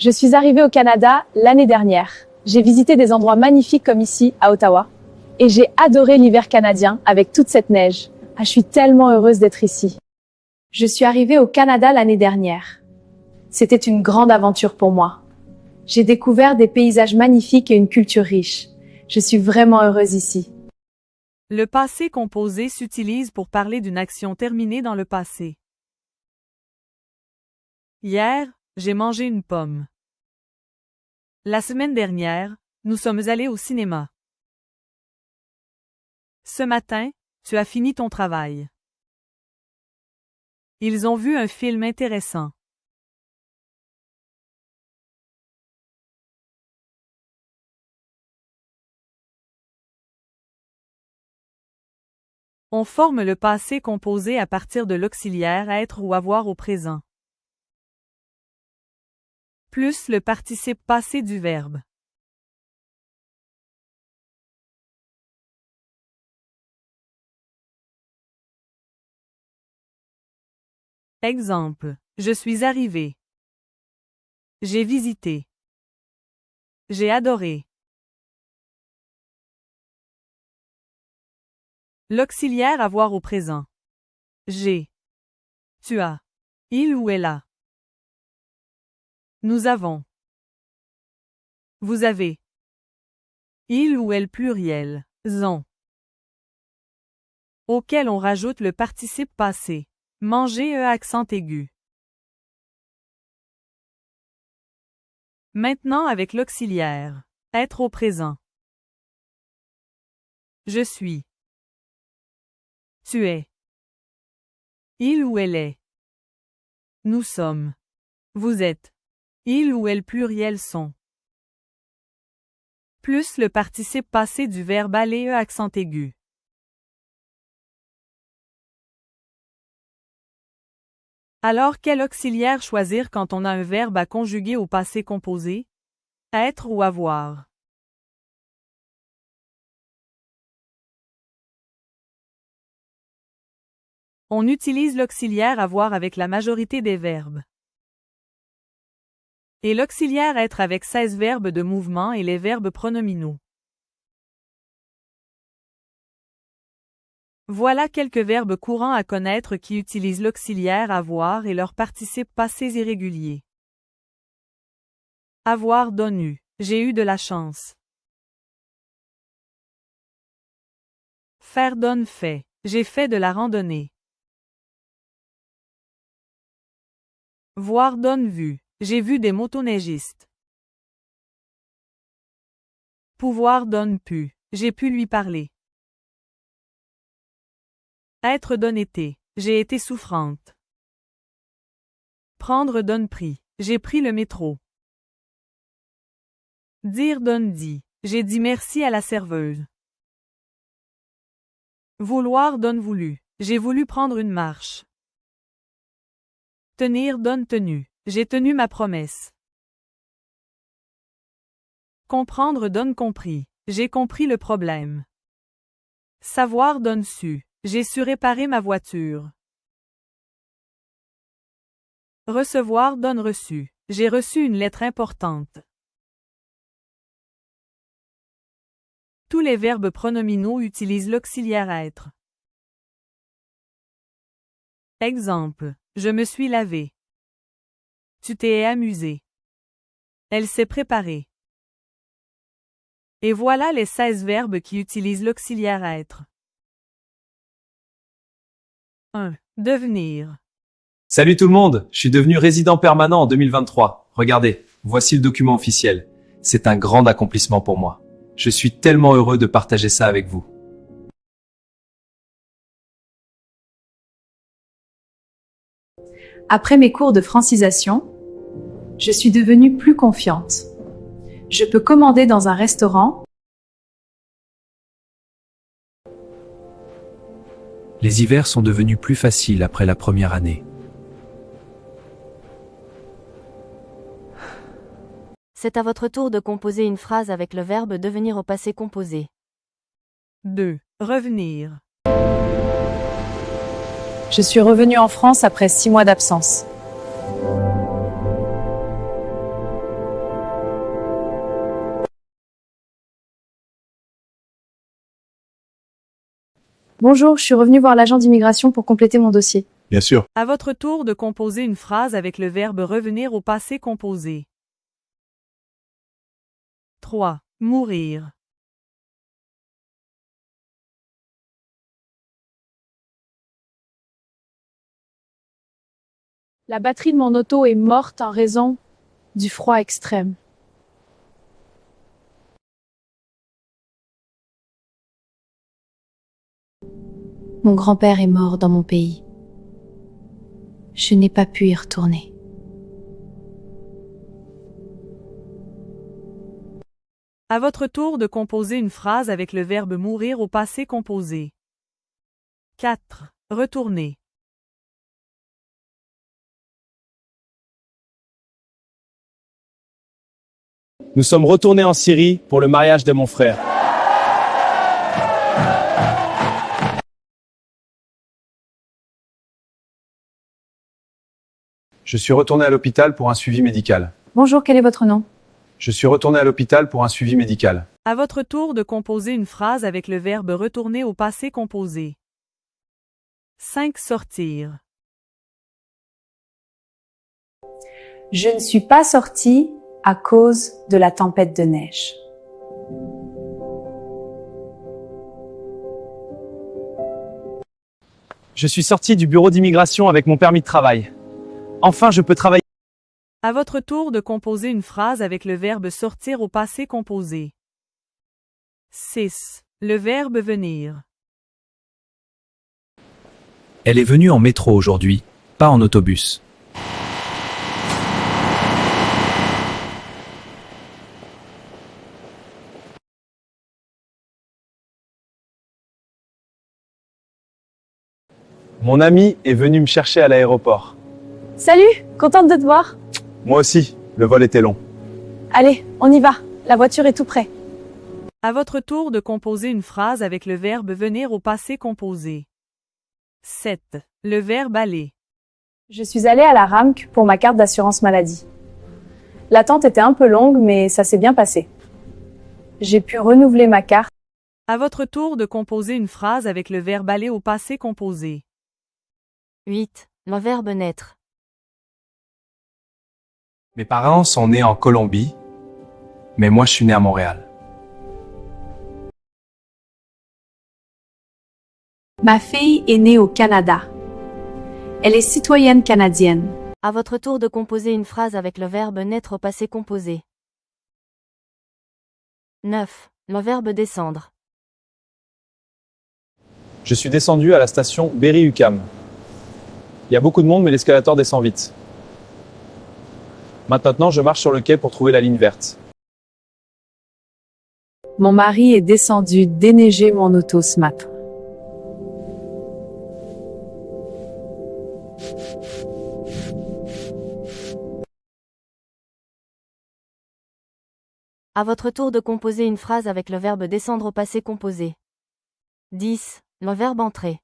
Je suis arrivée au Canada l'année dernière. J'ai visité des endroits magnifiques comme ici, à Ottawa. Et j'ai adoré l'hiver canadien avec toute cette neige. Ah, je suis tellement heureuse d'être ici. Je suis arrivée au Canada l'année dernière. C'était une grande aventure pour moi. J'ai découvert des paysages magnifiques et une culture riche. Je suis vraiment heureuse ici. Le passé composé s'utilise pour parler d'une action terminée dans le passé. Hier, j'ai mangé une pomme. La semaine dernière, nous sommes allés au cinéma. Ce matin, tu as fini ton travail. Ils ont vu un film intéressant. On forme le passé composé à partir de l'auxiliaire être ou avoir au présent, plus le participe passé du verbe. Exemple. Je suis arrivé. J'ai visité. J'ai adoré. L'auxiliaire avoir au présent. J'ai. Tu as. Il ou elle a. Nous avons. Vous avez. Il ou elle pluriel. Ont. Auquel on rajoute le participe passé. Manger accent aigu. Maintenant avec l'auxiliaire. Être au présent. Je suis. Tu es. Il ou elle est. Nous sommes. Vous êtes. Il ou elle pluriel sont. Plus le participe passé du verbe aller accent aigu. Alors quel auxiliaire choisir quand on a un verbe à conjuguer au passé composé? Être ou avoir. On utilise l'auxiliaire avoir avec la majorité des verbes. Et l'auxiliaire être avec 16 verbes de mouvement et les verbes pronominaux. Voilà quelques verbes courants à connaître qui utilisent l'auxiliaire avoir et leur participe passés irréguliers. Avoir donne eu. J'ai eu de la chance. Faire donne fait. J'ai fait de la randonnée. Voir donne vue. J'ai vu des motoneigistes. Pouvoir donne pu. J'ai pu lui parler. Être donne été. J'ai été souffrante. Prendre donne pris. J'ai pris le métro. Dire donne dit. J'ai dit merci à la serveuse. Vouloir donne voulu. J'ai voulu prendre une marche. Tenir donne tenu. J'ai tenu ma promesse. Comprendre donne compris. J'ai compris le problème. Savoir donne su. J'ai su réparer ma voiture. Recevoir donne reçu. J'ai reçu une lettre importante. Tous les verbes pronominaux utilisent l'auxiliaire être. Exemple. Je me suis lavé. Tu t'es amusé. Elle s'est préparée. Et voilà les 16 verbes qui utilisent l'auxiliaire être. 1. Devenir. Salut tout le monde, je suis devenu résident permanent en 2023. Regardez, voici le document officiel. C'est un grand accomplissement pour moi. Je suis tellement heureux de partager ça avec vous. Après mes cours de francisation, je suis devenue plus confiante. Je peux commander dans un restaurant. Les hivers sont devenus plus faciles après la première année. C'est à votre tour de composer une phrase avec le verbe devenir au passé composé. 2. Revenir. Je suis revenue en France après 6 mois d'absence. Bonjour, je suis revenue voir l'agent d'immigration pour compléter mon dossier. Bien sûr. À votre tour de composer une phrase avec le verbe revenir au passé composé. 3. Mourir. La batterie de mon auto est morte en raison du froid extrême. Mon grand-père est mort dans mon pays. Je n'ai pas pu y retourner. À votre tour de composer une phrase avec le verbe mourir au passé composé. 4. Retourner. Nous sommes retournés en Syrie pour le mariage de mon frère. Je suis retourné à l'hôpital pour un suivi médical. Bonjour, quel est votre nom? Je suis retourné à l'hôpital pour un suivi médical. À votre tour de composer une phrase avec le verbe retourner au passé composé. 5. Sortir. Je ne suis pas sortie à cause de la tempête de neige. Je suis sorti du bureau d'immigration avec mon permis de travail. Enfin, je peux travailler. À votre tour de composer une phrase avec le verbe sortir au passé composé. 6. Le verbe venir. Elle est venue en métro aujourd'hui, pas en autobus. Mon ami est venu me chercher à l'aéroport. Salut, contente de te voir. Moi aussi, le vol était long. Allez, on y va. La voiture est tout près. À votre tour de composer une phrase avec le verbe venir au passé composé. 7. Le verbe aller. Je suis allée à la RAMC pour ma carte d'assurance maladie. L'attente était un peu longue, mais ça s'est bien passé. J'ai pu renouveler ma carte. À votre tour de composer une phrase avec le verbe aller au passé composé. 8. Le verbe naître. Mes parents sont nés en Colombie, mais moi je suis né à Montréal. Ma fille est née au Canada. Elle est citoyenne canadienne. À votre tour de composer une phrase avec le verbe naître au passé composé. 9. Le verbe descendre. Je suis descendu à la station Berry-UQAM. Il y a beaucoup de monde, mais l'escalator descend vite. Maintenant, je marche sur le quai pour trouver la ligne verte. Mon mari est descendu déneiger mon auto ce matin. À votre tour de composer une phrase avec le verbe descendre au passé composé. 10. Le verbe entrer.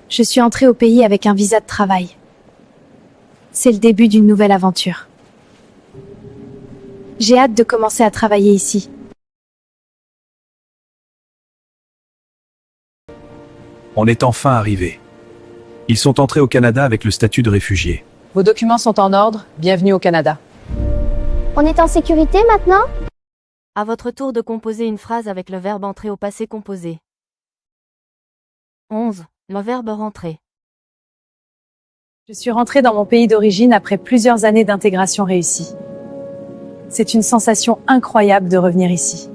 Je suis entrée au pays avec un visa de travail. C'est le début d'une nouvelle aventure. J'ai hâte de commencer à travailler ici. On est enfin arrivé. Ils sont entrés au Canada avec le statut de réfugiés. Vos documents sont en ordre, bienvenue au Canada. On est en sécurité maintenant? À votre tour de composer une phrase avec le verbe entrer au passé composé. 11. Le verbe rentrer. Je suis rentrée dans mon pays d'origine après plusieurs années d'intégration réussie. C'est une sensation incroyable de revenir ici.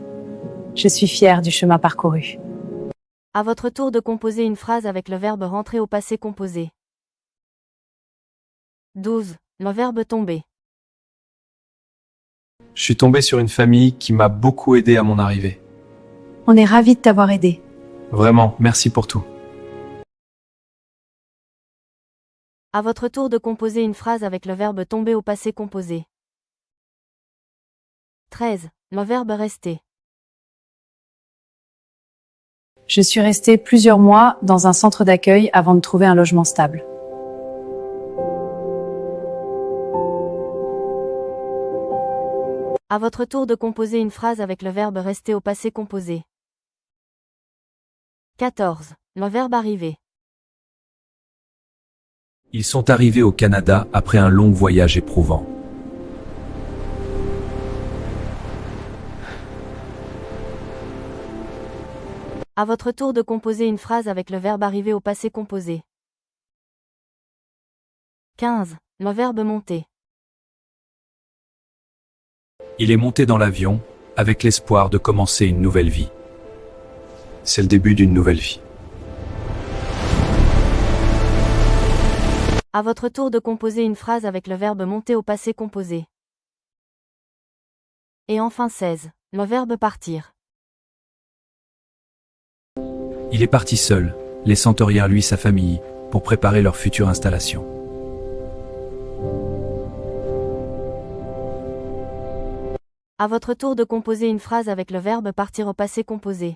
Je suis fière du chemin parcouru. À votre tour de composer une phrase avec le verbe rentrer au passé composé. 12. Le verbe tomber. Je suis tombé sur une famille qui m'a beaucoup aidé à mon arrivée. On est ravis de t'avoir aidé. Vraiment, merci pour tout. À votre tour de composer une phrase avec le verbe tomber au passé composé. 13. Le verbe rester. Je suis restée plusieurs mois dans un centre d'accueil avant de trouver un logement stable. À votre tour de composer une phrase avec le verbe rester au passé composé. 14. Le verbe arriver. Ils sont arrivés au Canada après un long voyage éprouvant. À votre tour de composer une phrase avec le verbe arriver au passé composé. 15. Le verbe monter. Il est monté dans l'avion avec l'espoir de commencer une nouvelle vie. C'est le début d'une nouvelle vie. À votre tour de composer une phrase avec le verbe monter au passé composé. Et enfin 16. Le verbe partir. Il est parti seul, laissant derrière lui sa famille, pour préparer leur future installation. À votre tour de composer une phrase avec le verbe partir au passé composé.